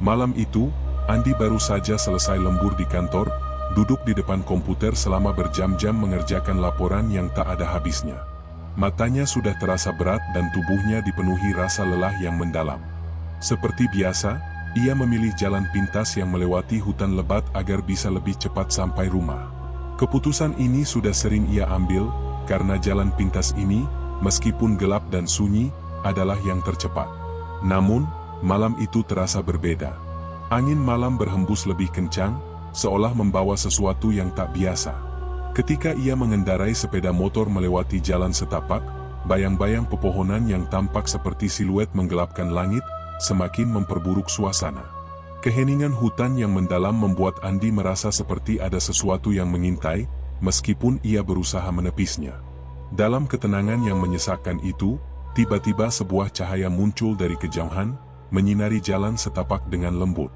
Malam itu, Andi baru saja selesai lembur di kantor, duduk di depan komputer selama berjam-jam mengerjakan laporan yang tak ada habisnya. Matanya sudah terasa berat dan tubuhnya dipenuhi rasa lelah yang mendalam. Seperti biasa, ia memilih jalan pintas yang melewati hutan lebat agar bisa lebih cepat sampai rumah. Keputusan ini sudah sering ia ambil, karena jalan pintas ini, meskipun gelap dan sunyi, adalah yang tercepat. Namun, malam itu terasa berbeda. Angin malam berhembus lebih kencang, seolah membawa sesuatu yang tak biasa. Ketika ia mengendarai sepeda motor melewati jalan setapak, bayang-bayang pepohonan yang tampak seperti siluet menggelapkan langit, semakin memperburuk suasana. Keheningan hutan yang mendalam membuat Andi merasa seperti ada sesuatu yang mengintai, meskipun ia berusaha menepisnya. Dalam ketenangan yang menyesakkan itu, tiba-tiba sebuah cahaya muncul dari kejauhan, menyinari jalan setapak dengan lembut.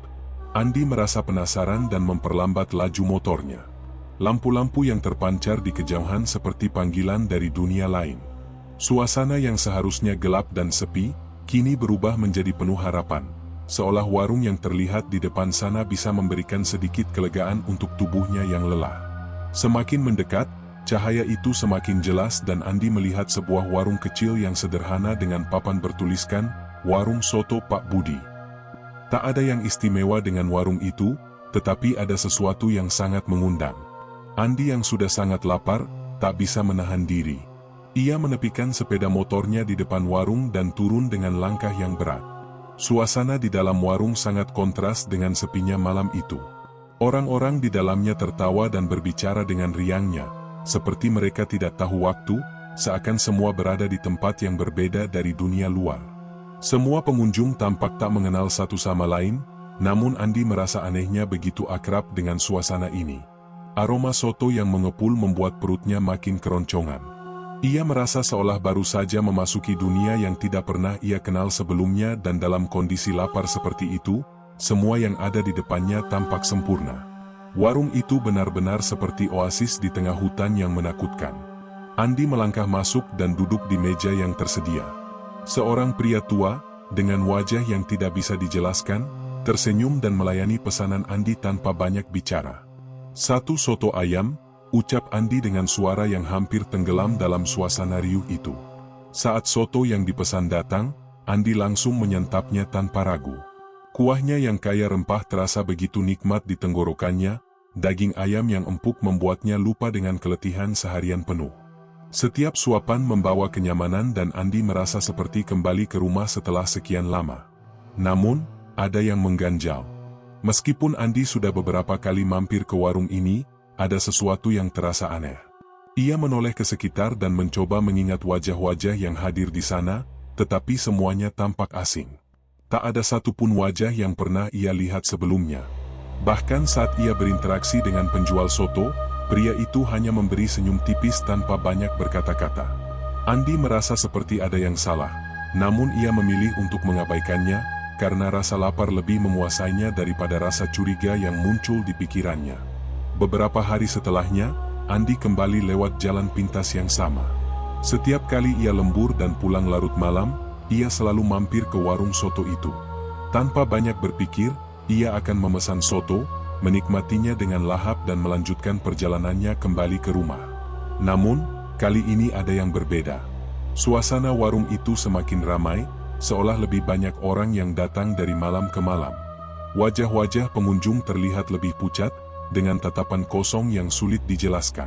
Andi merasa penasaran dan memperlambat laju motornya. Lampu-lampu yang terpancar di kejauhan seperti panggilan dari dunia lain. Suasana yang seharusnya gelap dan sepi, kini berubah menjadi penuh harapan. Seolah warung yang terlihat di depan sana bisa memberikan sedikit kelegaan untuk tubuhnya yang lelah. Semakin mendekat, cahaya itu semakin jelas dan Andi melihat sebuah warung kecil yang sederhana dengan papan bertuliskan, "Warung Soto Pak Budi". Tak ada yang istimewa dengan warung itu, tetapi ada sesuatu yang sangat mengundang. Andi yang sudah sangat lapar, tak bisa menahan diri. Ia menepikan sepeda motornya di depan warung dan turun dengan langkah yang berat. Suasana di dalam warung sangat kontras dengan sepinya malam itu. Orang-orang di dalamnya tertawa dan berbicara dengan riangnya, seperti mereka tidak tahu waktu, seakan semua berada di tempat yang berbeda dari dunia luar. Semua pengunjung tampak tak mengenal satu sama lain, namun Andi merasa anehnya begitu akrab dengan suasana ini. Aroma soto yang mengepul membuat perutnya makin keroncongan. Ia merasa seolah baru saja memasuki dunia yang tidak pernah ia kenal sebelumnya dan dalam kondisi lapar seperti itu, semua yang ada di depannya tampak sempurna. Warung itu benar-benar seperti oasis di tengah hutan yang menakutkan. Andi melangkah masuk dan duduk di meja yang tersedia. Seorang pria tua, dengan wajah yang tidak bisa dijelaskan, tersenyum dan melayani pesanan Andi tanpa banyak bicara. "Satu soto ayam," ucap Andi dengan suara yang hampir tenggelam dalam suasana riuh itu. Saat soto yang dipesan datang, Andi langsung menyantapnya tanpa ragu. Kuahnya yang kaya rempah terasa begitu nikmat di tenggorokannya, daging ayam yang empuk membuatnya lupa dengan keletihan seharian penuh. Setiap suapan membawa kenyamanan dan Andi merasa seperti kembali ke rumah setelah sekian lama. Namun, ada yang mengganjal. Meskipun Andi sudah beberapa kali mampir ke warung ini, ada sesuatu yang terasa aneh. Ia menoleh ke sekitar dan mencoba mengingat wajah-wajah yang hadir di sana, tetapi semuanya tampak asing. Tak ada satupun wajah yang pernah ia lihat sebelumnya. Bahkan saat ia berinteraksi dengan penjual soto, pria itu hanya memberi senyum tipis tanpa banyak berkata-kata. Andi merasa seperti ada yang salah, namun ia memilih untuk mengabaikannya, karena rasa lapar lebih menguasainya daripada rasa curiga yang muncul di pikirannya. Beberapa hari setelahnya, Andi kembali lewat jalan pintas yang sama. Setiap kali ia lembur dan pulang larut malam, ia selalu mampir ke warung soto itu. Tanpa banyak berpikir, ia akan memesan soto, menikmatinya dengan lahap dan melanjutkan perjalanannya kembali ke rumah. Namun, kali ini ada yang berbeda. Suasana warung itu semakin ramai, seolah lebih banyak orang yang datang dari malam ke malam. Wajah-wajah pengunjung terlihat lebih pucat, dengan tatapan kosong yang sulit dijelaskan.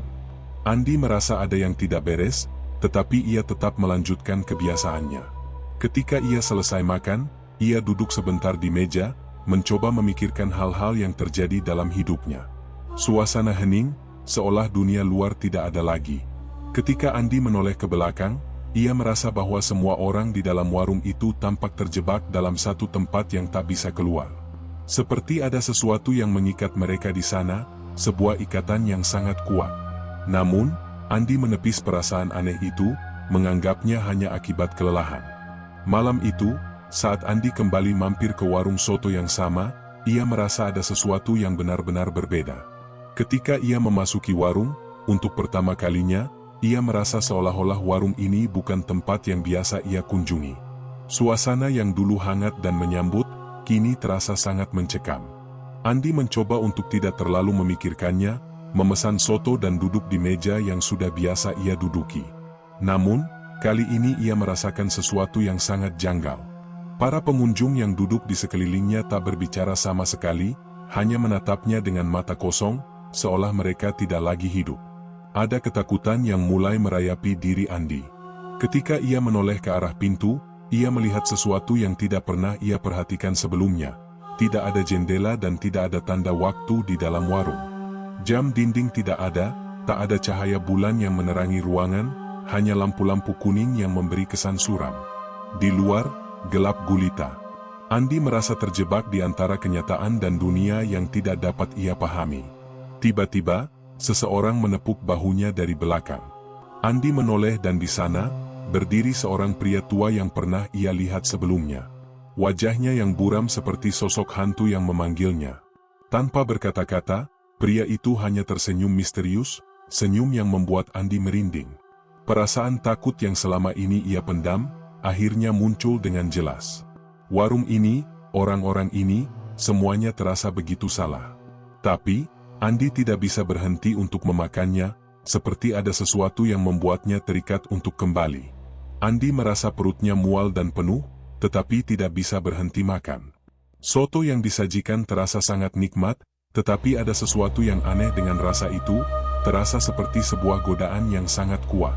Andi merasa ada yang tidak beres, tetapi ia tetap melanjutkan kebiasaannya. Ketika ia selesai makan, ia duduk sebentar di meja, mencoba memikirkan hal-hal yang terjadi dalam hidupnya. Suasana hening, seolah dunia luar tidak ada lagi. Ketika Andi menoleh ke belakang, ia merasa bahwa semua orang di dalam warung itu tampak terjebak dalam satu tempat yang tak bisa keluar. Seperti ada sesuatu yang mengikat mereka di sana, sebuah ikatan yang sangat kuat. Namun, Andi menepis perasaan aneh itu, menganggapnya hanya akibat kelelahan. Malam itu, saat Andi kembali mampir ke warung soto yang sama, ia merasa ada sesuatu yang benar-benar berbeda. Ketika ia memasuki warung, untuk pertama kalinya, ia merasa seolah-olah warung ini bukan tempat yang biasa ia kunjungi. Suasana yang dulu hangat dan menyambut, kini terasa sangat mencekam. Andi mencoba untuk tidak terlalu memikirkannya, memesan soto dan duduk di meja yang sudah biasa ia duduki. Namun, kali ini ia merasakan sesuatu yang sangat janggal. Para pengunjung yang duduk di sekelilingnya tak berbicara sama sekali, hanya menatapnya dengan mata kosong, seolah mereka tidak lagi hidup. Ada ketakutan yang mulai merayapi diri Andi. Ketika ia menoleh ke arah pintu, ia melihat sesuatu yang tidak pernah ia perhatikan sebelumnya. Tidak ada jendela dan tidak ada tanda waktu di dalam warung. Jam dinding tidak ada, tak ada cahaya bulan yang menerangi ruangan, hanya lampu-lampu kuning yang memberi kesan suram. Di luar, gelap gulita. Andi merasa terjebak di antara kenyataan dan dunia yang tidak dapat ia pahami. Tiba-tiba, seseorang menepuk bahunya dari belakang. Andi menoleh dan di sana, berdiri seorang pria tua yang pernah ia lihat sebelumnya. Wajahnya yang buram seperti sosok hantu yang memanggilnya. Tanpa berkata-kata, pria itu hanya tersenyum misterius, senyum yang membuat Andi merinding. Perasaan takut yang selama ini ia pendam, akhirnya muncul dengan jelas. Warung ini, orang-orang ini, semuanya terasa begitu salah. Tapi, Andi tidak bisa berhenti untuk memakannya, seperti ada sesuatu yang membuatnya terikat untuk kembali. Andi merasa perutnya mual dan penuh, tetapi tidak bisa berhenti makan. Soto yang disajikan terasa sangat nikmat, tetapi ada sesuatu yang aneh dengan rasa itu, terasa seperti sebuah godaan yang sangat kuat.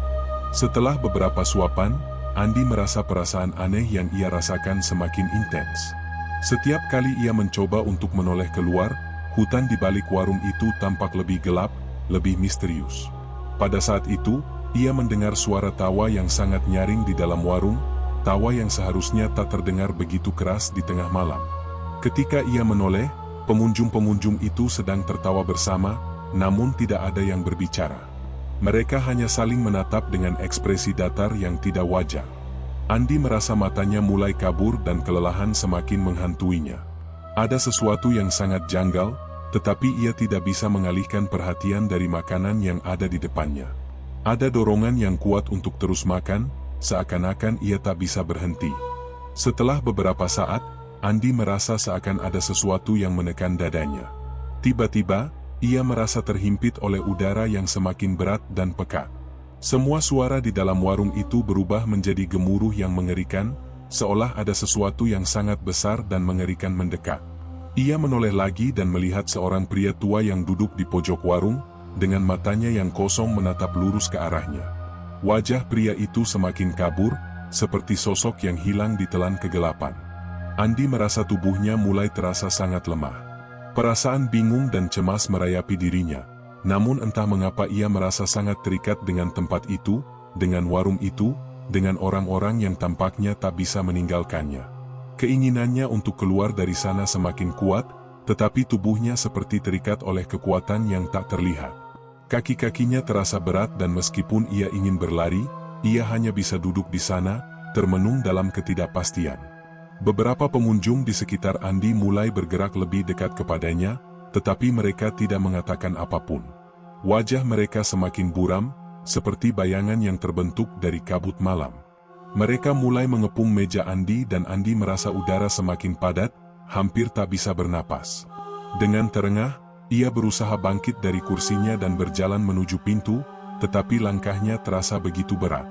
Setelah beberapa suapan, Andi merasa perasaan aneh yang ia rasakan semakin intens. Setiap kali ia mencoba untuk menoleh keluar, hutan di balik warung itu tampak lebih gelap, lebih misterius. Pada saat itu, ia mendengar suara tawa yang sangat nyaring di dalam warung, tawa yang seharusnya tak terdengar begitu keras di tengah malam. Ketika ia menoleh, pengunjung-pengunjung itu sedang tertawa bersama, namun tidak ada yang berbicara. Mereka hanya saling menatap dengan ekspresi datar yang tidak wajar. Andi merasa matanya mulai kabur dan kelelahan semakin menghantuinya. Ada sesuatu yang sangat janggal, tetapi ia tidak bisa mengalihkan perhatian dari makanan yang ada di depannya. Ada dorongan yang kuat untuk terus makan, seakan-akan ia tak bisa berhenti. Setelah beberapa saat, Andi merasa seakan ada sesuatu yang menekan dadanya. Tiba-tiba, ia merasa terhimpit oleh udara yang semakin berat dan pekat. Semua suara di dalam warung itu berubah menjadi gemuruh yang mengerikan, seolah ada sesuatu yang sangat besar dan mengerikan mendekat. Ia menoleh lagi dan melihat seorang pria tua yang duduk di pojok warung, dengan matanya yang kosong menatap lurus ke arahnya. Wajah pria itu semakin kabur, seperti sosok yang hilang ditelan kegelapan. Andi merasa tubuhnya mulai terasa sangat lemah. Perasaan bingung dan cemas merayapi dirinya, namun entah mengapa ia merasa sangat terikat dengan tempat itu, dengan warung itu, dengan orang-orang yang tampaknya tak bisa meninggalkannya. Keinginannya untuk keluar dari sana semakin kuat, tetapi tubuhnya seperti terikat oleh kekuatan yang tak terlihat. Kaki-kakinya terasa berat dan meskipun ia ingin berlari, ia hanya bisa duduk di sana, termenung dalam ketidakpastian. Beberapa pengunjung di sekitar Andi mulai bergerak lebih dekat kepadanya, tetapi mereka tidak mengatakan apapun. Wajah mereka semakin buram, seperti bayangan yang terbentuk dari kabut malam. Mereka mulai mengepung meja Andi dan Andi merasa udara semakin padat, hampir tak bisa bernapas. Dengan terengah, ia berusaha bangkit dari kursinya dan berjalan menuju pintu, tetapi langkahnya terasa begitu berat.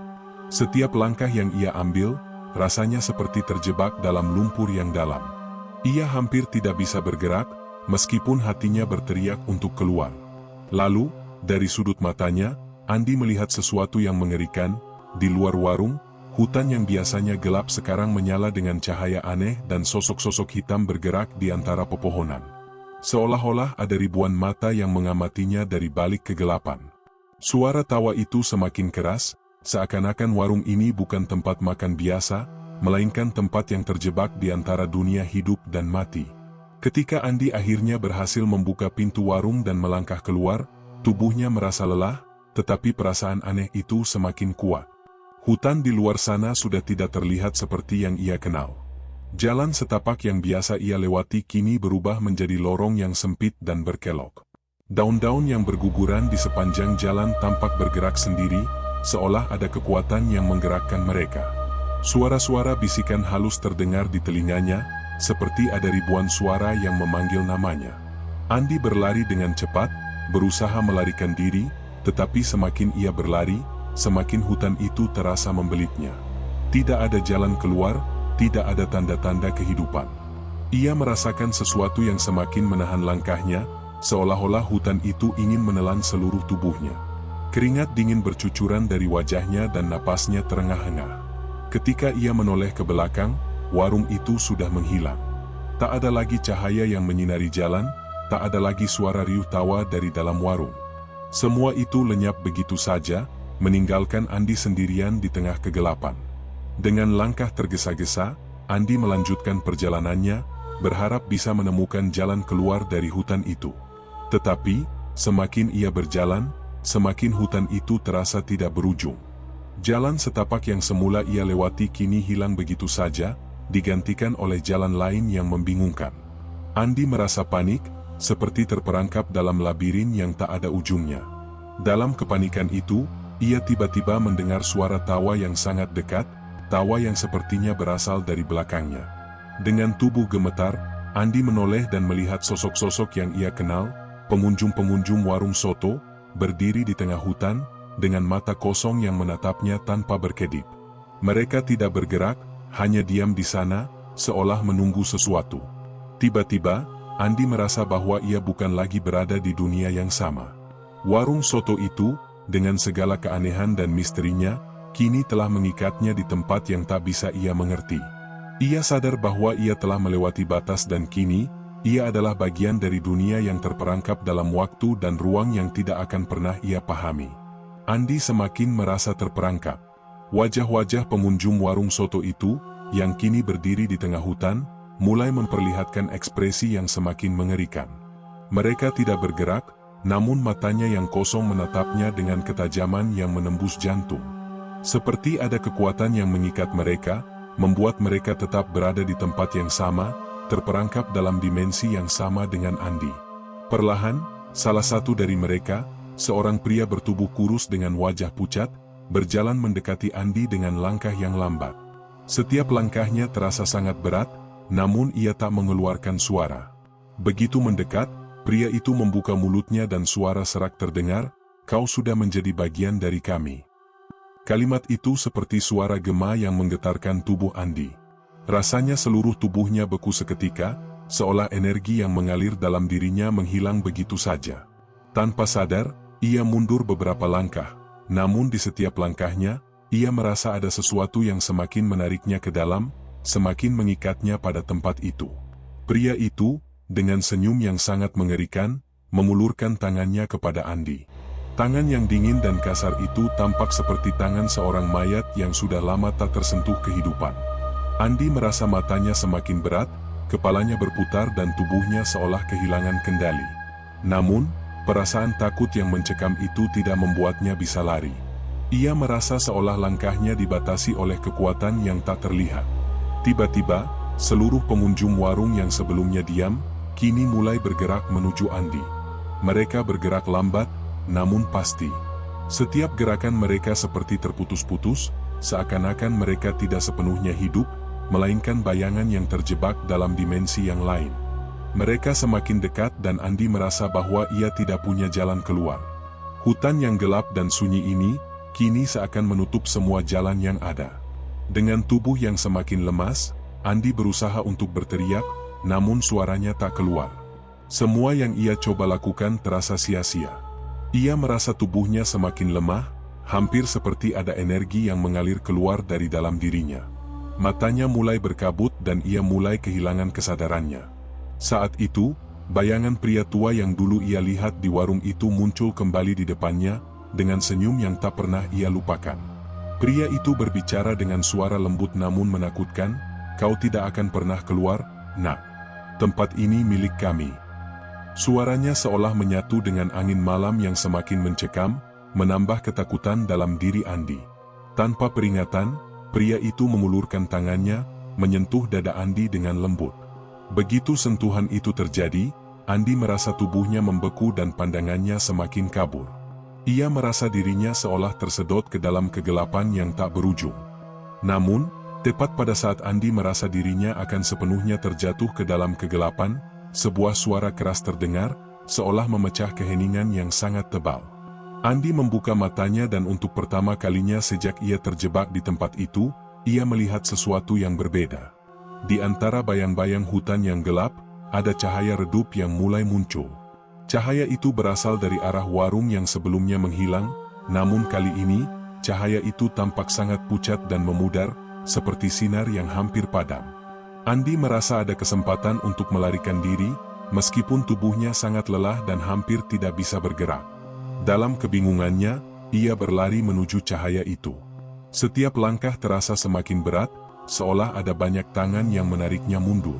Setiap langkah yang ia ambil, rasanya seperti terjebak dalam lumpur yang dalam. Ia hampir tidak bisa bergerak, meskipun hatinya berteriak untuk keluar. Lalu, dari sudut matanya, Andi melihat sesuatu yang mengerikan. Di luar warung, hutan yang biasanya gelap sekarang menyala dengan cahaya aneh dan sosok-sosok hitam bergerak di antara pepohonan. Seolah-olah ada ribuan mata yang mengamatinya dari balik kegelapan. Suara tawa itu semakin keras, seakan-akan warung ini bukan tempat makan biasa, melainkan tempat yang terjebak di antara dunia hidup dan mati. Ketika Andi akhirnya berhasil membuka pintu warung dan melangkah keluar, tubuhnya merasa lelah, tetapi perasaan aneh itu semakin kuat. Hutan di luar sana sudah tidak terlihat seperti yang ia kenal. Jalan setapak yang biasa ia lewati kini berubah menjadi lorong yang sempit dan berkelok. Daun-daun yang berguguran di sepanjang jalan tampak bergerak sendiri, seolah ada kekuatan yang menggerakkan mereka. Suara-suara bisikan halus terdengar di telinganya, seperti ada ribuan suara yang memanggil namanya. Andi berlari dengan cepat, berusaha melarikan diri, tetapi semakin ia berlari, semakin hutan itu terasa membelitnya. Tidak ada jalan keluar, tidak ada tanda-tanda kehidupan. Ia merasakan sesuatu yang semakin menahan langkahnya, seolah-olah hutan itu ingin menelan seluruh tubuhnya. Keringat dingin bercucuran dari wajahnya dan napasnya terengah-engah. Ketika ia menoleh ke belakang, warung itu sudah menghilang. Tak ada lagi cahaya yang menyinari jalan, tak ada lagi suara riuh tawa dari dalam warung. Semua itu lenyap begitu saja, meninggalkan Andi sendirian di tengah kegelapan. Dengan langkah tergesa-gesa, Andi melanjutkan perjalanannya, berharap bisa menemukan jalan keluar dari hutan itu. Tetapi, semakin ia berjalan, semakin hutan itu terasa tidak berujung. Jalan setapak yang semula ia lewati kini hilang begitu saja, digantikan oleh jalan lain yang membingungkan. Andi merasa panik, seperti terperangkap dalam labirin yang tak ada ujungnya. Dalam kepanikan itu, ia tiba-tiba mendengar suara tawa yang sangat dekat, tawa yang sepertinya berasal dari belakangnya. Dengan tubuh gemetar, Andi menoleh dan melihat sosok-sosok yang ia kenal, pengunjung-pengunjung warung soto, berdiri di tengah hutan, dengan mata kosong yang menatapnya tanpa berkedip. Mereka tidak bergerak, hanya diam di sana, seolah menunggu sesuatu. Tiba-tiba, Andi merasa bahwa ia bukan lagi berada di dunia yang sama. Warung soto itu, dengan segala keanehan dan misterinya, kini telah mengikatnya di tempat yang tak bisa ia mengerti. Ia sadar bahwa ia telah melewati batas dan kini, ia adalah bagian dari dunia yang terperangkap dalam waktu dan ruang yang tidak akan pernah ia pahami. Andi semakin merasa terperangkap. Wajah-wajah pengunjung warung soto itu, yang kini berdiri di tengah hutan, mulai memperlihatkan ekspresi yang semakin mengerikan. Mereka tidak bergerak, namun matanya yang kosong menatapnya dengan ketajaman yang menembus jantung. Seperti ada kekuatan yang mengikat mereka, membuat mereka tetap berada di tempat yang sama, terperangkap dalam dimensi yang sama dengan Andi. Perlahan, salah satu dari mereka, seorang pria bertubuh kurus dengan wajah pucat, berjalan mendekati Andi dengan langkah yang lambat. Setiap langkahnya terasa sangat berat, namun ia tak mengeluarkan suara. Begitu mendekat, pria itu membuka mulutnya dan suara serak terdengar, "Kau sudah menjadi bagian dari kami." Kalimat itu seperti suara gema yang menggetarkan tubuh Andi. Rasanya seluruh tubuhnya beku seketika, seolah energi yang mengalir dalam dirinya menghilang begitu saja. Tanpa sadar, ia mundur beberapa langkah, namun di setiap langkahnya, ia merasa ada sesuatu yang semakin menariknya ke dalam, semakin mengikatnya pada tempat itu. Pria itu, dengan senyum yang sangat mengerikan, mengulurkan tangannya kepada Andi. Tangan yang dingin dan kasar itu tampak seperti tangan seorang mayat yang sudah lama tak tersentuh kehidupan. Andi merasa matanya semakin berat, kepalanya berputar dan tubuhnya seolah kehilangan kendali. Namun, perasaan takut yang mencekam itu tidak membuatnya bisa lari. Ia merasa seolah langkahnya dibatasi oleh kekuatan yang tak terlihat. Tiba-tiba, seluruh pengunjung warung yang sebelumnya diam, kini mulai bergerak menuju Andi. Mereka bergerak lambat, namun pasti. Setiap gerakan mereka seperti terputus-putus, seakan-akan mereka tidak sepenuhnya hidup, melainkan bayangan yang terjebak dalam dimensi yang lain. Mereka semakin dekat dan Andi merasa bahwa ia tidak punya jalan keluar. Hutan yang gelap dan sunyi ini, kini seakan menutup semua jalan yang ada. Dengan tubuh yang semakin lemas, Andi berusaha untuk berteriak, namun suaranya tak keluar. Semua yang ia coba lakukan terasa sia-sia. Ia merasa tubuhnya semakin lemah, hampir seperti ada energi yang mengalir keluar dari dalam dirinya. Matanya mulai berkabut dan ia mulai kehilangan kesadarannya. Saat itu, bayangan pria tua yang dulu ia lihat di warung itu muncul kembali di depannya, dengan senyum yang tak pernah ia lupakan. Pria itu berbicara dengan suara lembut namun menakutkan, "Kau tidak akan pernah keluar, nak. Tempat ini milik kami." Suaranya seolah menyatu dengan angin malam yang semakin mencekam, menambah ketakutan dalam diri Andi. Tanpa peringatan, pria itu mengulurkan tangannya, menyentuh dada Andi dengan lembut. Begitu sentuhan itu terjadi, Andi merasa tubuhnya membeku dan pandangannya semakin kabur. Ia merasa dirinya seolah tersedot ke dalam kegelapan yang tak berujung. Namun, Tepat pada saat Andi merasa dirinya akan sepenuhnya terjatuh ke dalam kegelapan, sebuah suara keras terdengar, seolah memecah keheningan yang sangat tebal. Andi membuka matanya dan untuk pertama kalinya sejak ia terjebak di tempat itu, ia melihat sesuatu yang berbeda. Di antara bayang-bayang hutan yang gelap, ada cahaya redup yang mulai muncul. Cahaya itu berasal dari arah warung yang sebelumnya menghilang, namun kali ini, cahaya itu tampak sangat pucat dan memudar, seperti sinar yang hampir padam. Andi merasa ada kesempatan untuk melarikan diri, meskipun tubuhnya sangat lelah dan hampir tidak bisa bergerak. Dalam kebingungannya, ia berlari menuju cahaya itu. Setiap langkah terasa semakin berat, seolah ada banyak tangan yang menariknya mundur.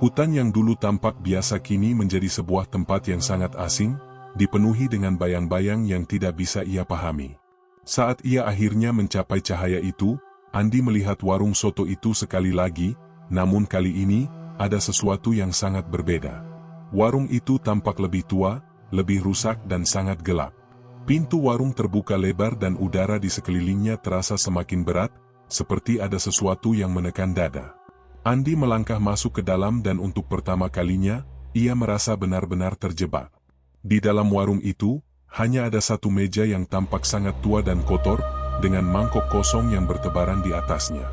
Hutan yang dulu tampak biasa kini menjadi sebuah tempat yang sangat asing, dipenuhi dengan bayang-bayang yang tidak bisa ia pahami. Saat ia akhirnya mencapai cahaya itu, Andi melihat warung soto itu sekali lagi, namun kali ini, ada sesuatu yang sangat berbeda. Warung itu tampak lebih tua, lebih rusak dan sangat gelap. Pintu warung terbuka lebar dan udara di sekelilingnya terasa semakin berat, seperti ada sesuatu yang menekan dada. Andi melangkah masuk ke dalam dan untuk pertama kalinya, ia merasa benar-benar terjebak. Di dalam warung itu, hanya ada satu meja yang tampak sangat tua dan kotor, dengan mangkok kosong yang bertebaran di atasnya.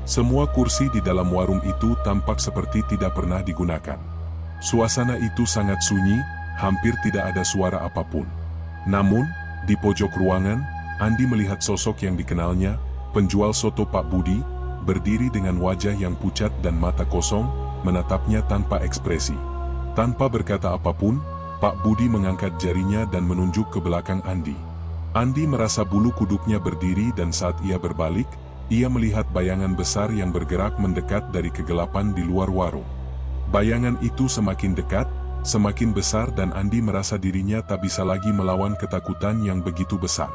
Semua kursi di dalam warung itu tampak seperti tidak pernah digunakan. Suasana itu sangat sunyi, hampir tidak ada suara apapun. Namun, di pojok ruangan, Andi melihat sosok yang dikenalnya, penjual soto Pak Budi, berdiri dengan wajah yang pucat dan mata kosong, menatapnya tanpa ekspresi. Tanpa berkata apapun, Pak Budi mengangkat jarinya dan menunjuk ke belakang Andi. Andi merasa bulu kuduknya berdiri dan saat ia berbalik, ia melihat bayangan besar yang bergerak mendekat dari kegelapan di luar warung. Bayangan itu semakin dekat, semakin besar dan Andi merasa dirinya tak bisa lagi melawan ketakutan yang begitu besar.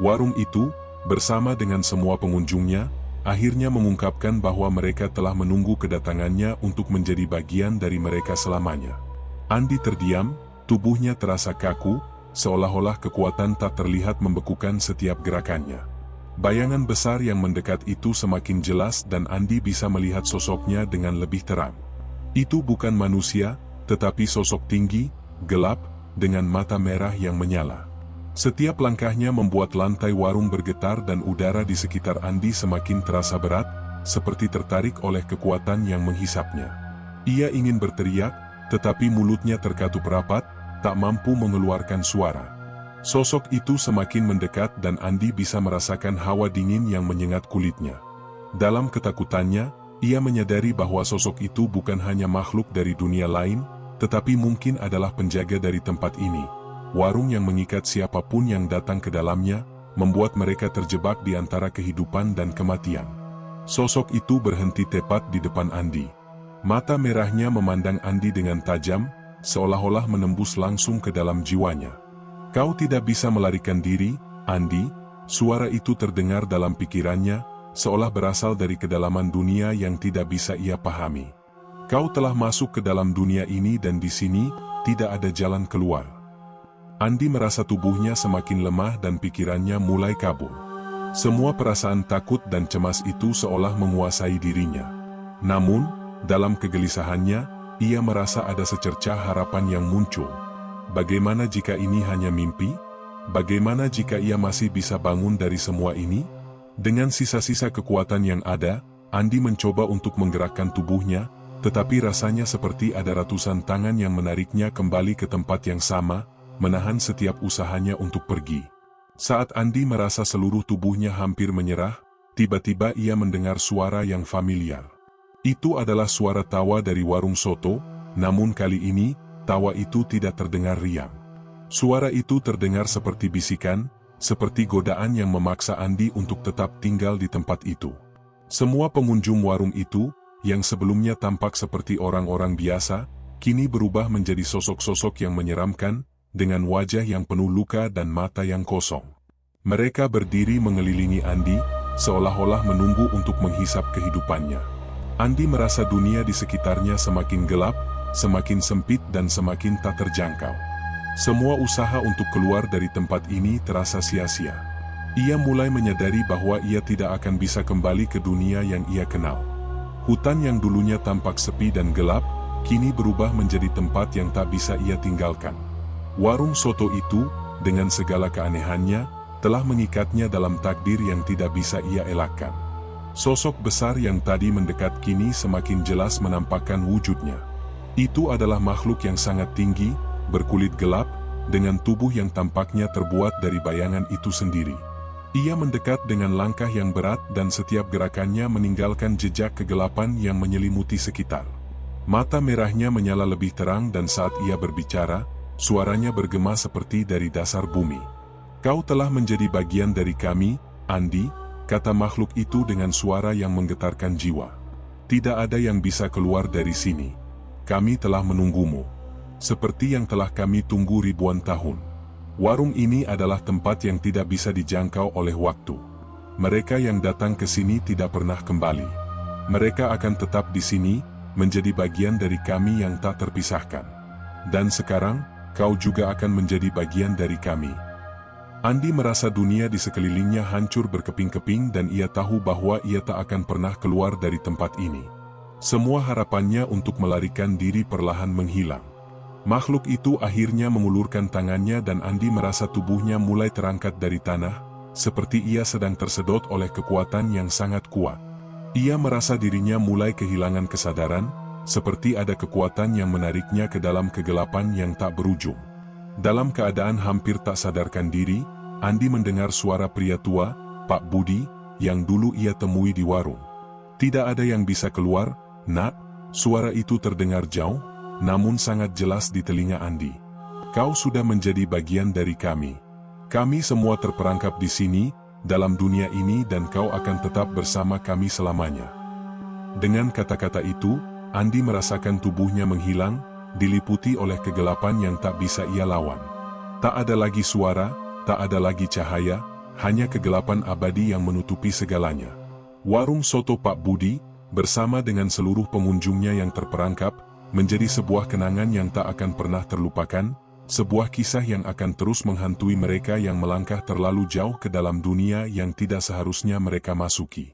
Warung itu, bersama dengan semua pengunjungnya, akhirnya mengungkapkan bahwa mereka telah menunggu kedatangannya untuk menjadi bagian dari mereka selamanya. Andi terdiam, tubuhnya terasa kaku, seolah-olah kekuatan tak terlihat membekukan setiap gerakannya. Bayangan besar yang mendekat itu semakin jelas dan Andi bisa melihat sosoknya dengan lebih terang. Itu bukan manusia, tetapi sosok tinggi, gelap, dengan mata merah yang menyala. Setiap langkahnya membuat lantai warung bergetar dan udara di sekitar Andi semakin terasa berat, seperti tertarik oleh kekuatan yang menghisapnya. Ia ingin berteriak, tetapi mulutnya terkatup rapat, tak mampu mengeluarkan suara. Sosok itu semakin mendekat dan Andi bisa merasakan hawa dingin yang menyengat kulitnya. Dalam ketakutannya, ia menyadari bahwa sosok itu bukan hanya makhluk dari dunia lain, tetapi mungkin adalah penjaga dari tempat ini. Warung yang mengikat siapapun yang datang ke dalamnya, membuat mereka terjebak di antara kehidupan dan kematian. Sosok itu berhenti tepat di depan Andi. Mata merahnya memandang Andi dengan tajam, seolah-olah menembus langsung ke dalam jiwanya. "Kau tidak bisa melarikan diri, Andi," suara itu terdengar dalam pikirannya, seolah berasal dari kedalaman dunia yang tidak bisa ia pahami. "Kau telah masuk ke dalam dunia ini dan di sini, tidak ada jalan keluar." Andi merasa tubuhnya semakin lemah dan pikirannya mulai kabur. Semua perasaan takut dan cemas itu seolah menguasai dirinya. Namun, dalam kegelisahannya, ia merasa ada secercah harapan yang muncul. Bagaimana jika ini hanya mimpi? Bagaimana jika ia masih bisa bangun dari semua ini? Dengan sisa-sisa kekuatan yang ada, Andi mencoba untuk menggerakkan tubuhnya, tetapi rasanya seperti ada ratusan tangan yang menariknya kembali ke tempat yang sama, menahan setiap usahanya untuk pergi. Saat Andi merasa seluruh tubuhnya hampir menyerah, tiba-tiba ia mendengar suara yang familiar. Itu adalah suara tawa dari warung soto, namun kali ini, tawa itu tidak terdengar riang. Suara itu terdengar seperti bisikan, seperti godaan yang memaksa Andi untuk tetap tinggal di tempat itu. Semua pengunjung warung itu, yang sebelumnya tampak seperti orang-orang biasa, kini berubah menjadi sosok-sosok yang menyeramkan, dengan wajah yang penuh luka dan mata yang kosong. Mereka berdiri mengelilingi Andi, seolah-olah menunggu untuk menghisap kehidupannya. Andi merasa dunia di sekitarnya semakin gelap, semakin sempit dan semakin tak terjangkau. Semua usaha untuk keluar dari tempat ini terasa sia-sia. Ia mulai menyadari bahwa ia tidak akan bisa kembali ke dunia yang ia kenal. Hutan yang dulunya tampak sepi dan gelap, kini berubah menjadi tempat yang tak bisa ia tinggalkan. Warung soto itu, dengan segala keanehannya, telah mengikatnya dalam takdir yang tidak bisa ia elakkan. Sosok besar yang tadi mendekat kini semakin jelas menampakkan wujudnya. Itu adalah makhluk yang sangat tinggi, berkulit gelap, dengan tubuh yang tampaknya terbuat dari bayangan itu sendiri. Ia mendekat dengan langkah yang berat dan setiap gerakannya meninggalkan jejak kegelapan yang menyelimuti sekitar. Mata merahnya menyala lebih terang dan saat ia berbicara, suaranya bergema seperti dari dasar bumi. "Kau telah menjadi bagian dari kami, Andi," kata makhluk itu dengan suara yang menggetarkan jiwa. "Tidak ada yang bisa keluar dari sini. Kami telah menunggumu. Seperti yang telah kami tunggu ribuan tahun. Warung ini adalah tempat yang tidak bisa dijangkau oleh waktu. Mereka yang datang ke sini tidak pernah kembali. Mereka akan tetap di sini, menjadi bagian dari kami yang tak terpisahkan. Dan sekarang, kau juga akan menjadi bagian dari kami." Andi merasa dunia di sekelilingnya hancur berkeping-keping dan ia tahu bahwa ia tak akan pernah keluar dari tempat ini. Semua harapannya untuk melarikan diri perlahan menghilang. Makhluk itu akhirnya mengulurkan tangannya dan Andi merasa tubuhnya mulai terangkat dari tanah, seperti ia sedang tersedot oleh kekuatan yang sangat kuat. Ia merasa dirinya mulai kehilangan kesadaran, seperti ada kekuatan yang menariknya ke dalam kegelapan yang tak berujung. Dalam keadaan hampir tak sadarkan diri, Andi mendengar suara pria tua, Pak Budi, yang dulu ia temui di warung. "Tidak ada yang bisa keluar, Nak." Suara itu terdengar jauh, namun sangat jelas di telinga Andi. "Kau sudah menjadi bagian dari kami. Kami semua terperangkap di sini, dalam dunia ini dan kau akan tetap bersama kami selamanya." Dengan kata-kata itu, Andi merasakan tubuhnya menghilang, diliputi oleh kegelapan yang tak bisa ia lawan. Tak ada lagi suara, tak ada lagi cahaya, hanya kegelapan abadi yang menutupi segalanya. Warung soto Pak Budi, bersama dengan seluruh pengunjungnya yang terperangkap, menjadi sebuah kenangan yang tak akan pernah terlupakan, sebuah kisah yang akan terus menghantui mereka yang melangkah terlalu jauh ke dalam dunia yang tidak seharusnya mereka masuki.